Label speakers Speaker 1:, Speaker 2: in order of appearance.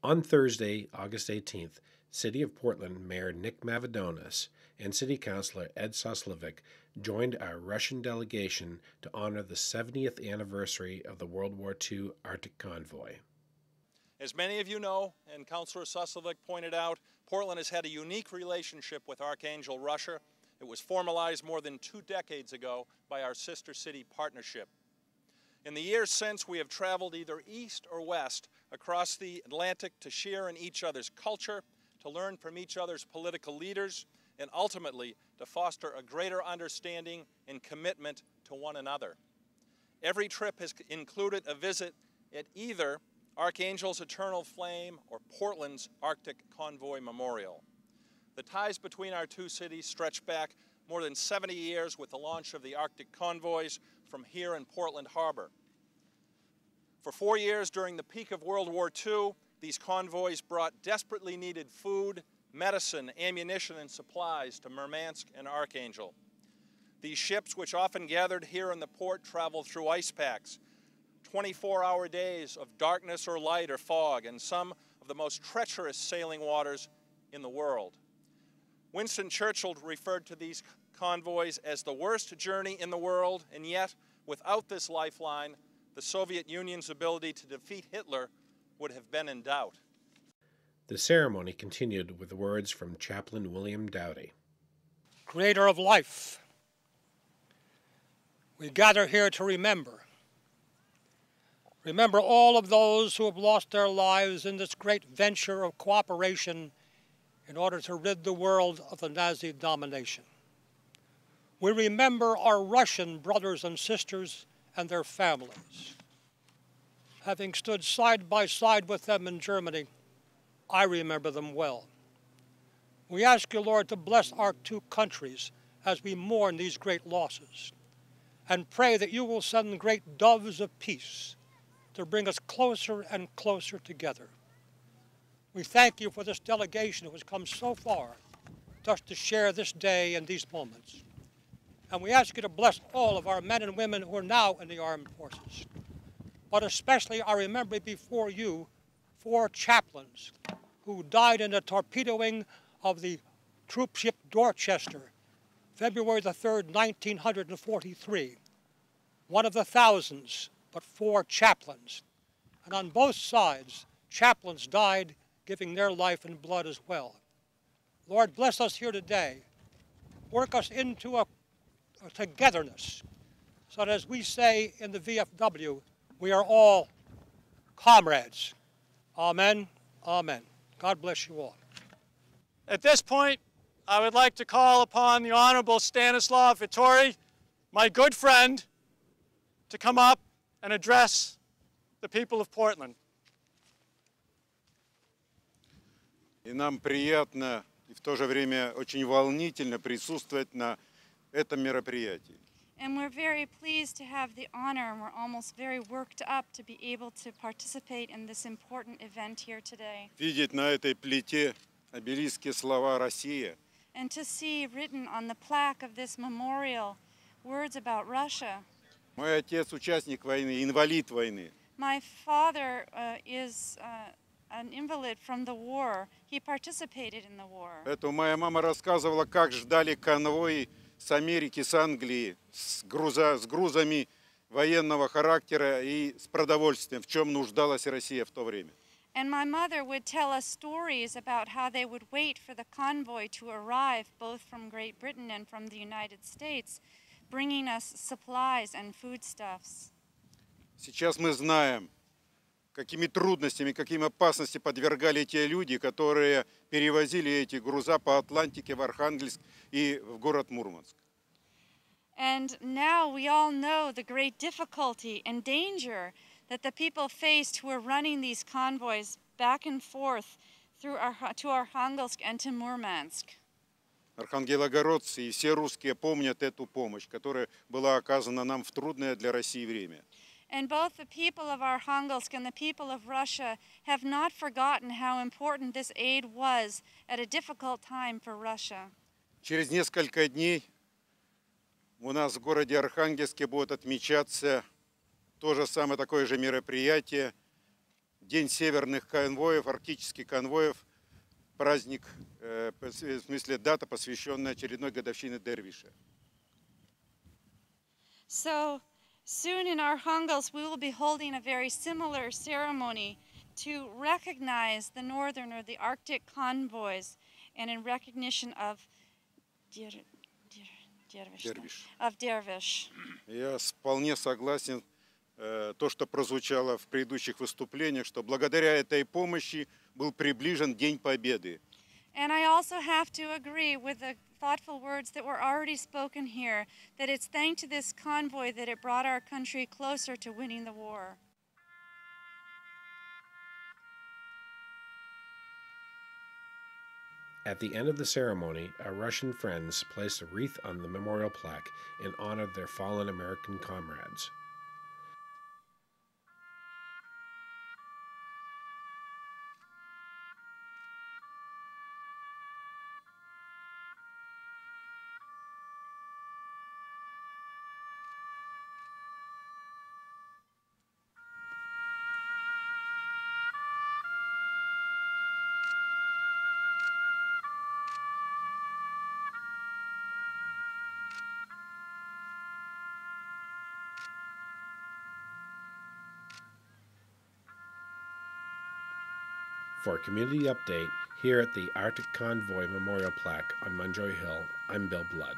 Speaker 1: On Thursday, August 18th, City of Portland Mayor Nick Mavadonis and City Councilor Ed Soslovic joined our Russian delegation to honor the 70th anniversary of the World War II Arctic convoy.
Speaker 2: As many of you know, and Councilor Soslovic pointed out, Portland has had a unique relationship with Archangel, Russia. It was formalized more than 2 decades ago by our sister city partnership. In the years since, we have traveled either east or west across the Atlantic to share in each other's culture, to learn from each other's political leaders, and ultimately to foster a greater understanding and commitment to one another. Every trip has included a visit at either Archangel's Eternal Flame or Portland's Arctic Convoy Memorial. The ties between our two cities stretch back more than 70 years with the launch of the Arctic convoys from here in Portland Harbor. For 4 years during the peak of World War II, these convoys brought desperately needed food, medicine, ammunition, and supplies to Murmansk and Archangel. These ships, which often gathered here in the port, traveled through ice packs, 24-hour days of darkness or light or fog, and some of the most treacherous sailing waters in the world. Winston Churchill referred to these convoys as the worst journey in the world, and yet, without this lifeline, the Soviet Union's ability to defeat Hitler would have been in doubt.
Speaker 1: The ceremony continued with words from Chaplain William Dowdy.
Speaker 3: Creator of life, we gather here to remember all of those who have lost their lives in this great venture of cooperation in order to rid the world of the Nazi domination. We remember our Russian brothers and sisters and their families. Having stood side by side with them in Germany, I remember them well. We ask you, Lord, to bless our two countries as we mourn these great losses, and pray that you will send great doves of peace to bring us closer and closer together. We thank you for this delegation who has come so far just to share this day and these moments. And we ask you to bless all of our men and women who are now in the armed forces. But especially I remember before you 4 chaplains who died in the torpedoing of the troop ship Dorchester, February the 3rd, 1943. One of the thousands, but 4 chaplains. And on both sides, chaplains died giving their life and blood as well. Lord, bless us here today. Work us into a togetherness, so that as we say in the VFW, we are all comrades. Amen, amen. God bless you all.
Speaker 4: At this point, I would like to call upon the Honorable Stanislav Vittori, my good friend, to come up and address the people of Portland.
Speaker 5: И нам приятно и в то же время очень волнительно присутствовать на этом мероприятии.
Speaker 6: And we're very pleased to have the honor, and we're almost very worked up to be able to participate in this important event here today.
Speaker 5: Видеть на этой плите обелиске слова «Россия».
Speaker 6: And to see written on the plaque of this memorial words about Russia.
Speaker 5: Мой отец участник войны, инвалид войны.
Speaker 6: My father is an invalid from the war. He participated in the war.
Speaker 5: Поэтому моя мама рассказывала, как ждали конвои с Америки, с Англии, с грузами военного характера и с продовольствием, в чем нуждалась Россия в то время.
Speaker 6: And my mother would tell us stories about how they would wait for the convoy to arrive, both from Great Britain and from the United States, bringing us supplies and foodstuffs.
Speaker 5: Сейчас мы знаем, какими трудностями, каким опасностям подвергали те люди, которые перевозили эти груза по Атлантике в Архангельск и в город Мурманск.
Speaker 6: And now we all know the great difficulty and danger that the people faced who were running these convoys back and forth through to Arkhangelsk and to Murmansk.
Speaker 5: Архангелогородцы и все русские помнят эту помощь, которая была оказана нам в трудное для России время.
Speaker 6: And both the people of Arkhangelsk and the people of Russia have not forgotten how important this aid was at a difficult time for Russia.
Speaker 5: Через несколько дней у нас в городе Архангельске будет отмечаться то же самое такое же мероприятие День северных конвоев, арктических конвоев, праздник, в смысле дата, посвященная очередной годовщине Дервиша.
Speaker 6: So soon in our Hungals we will be holding a very similar ceremony to recognize the northern or the Arctic convoys, and in recognition of Dervish.
Speaker 5: Я вполне согласен то, что прозвучало в предыдущих выступлениях, что благодаря этой помощи был приближен День Победы.
Speaker 6: And I also have to agree with the thoughtful words that were already spoken here, that it's thanks to this convoy that it brought our country closer to winning the war.
Speaker 1: At the end of the ceremony, our Russian friends placed a wreath on the memorial plaque in honor of their fallen American comrades. For a community update, here at the Arctic Convoy Memorial Plaque on Munjoy Hill, I'm Bill Blood.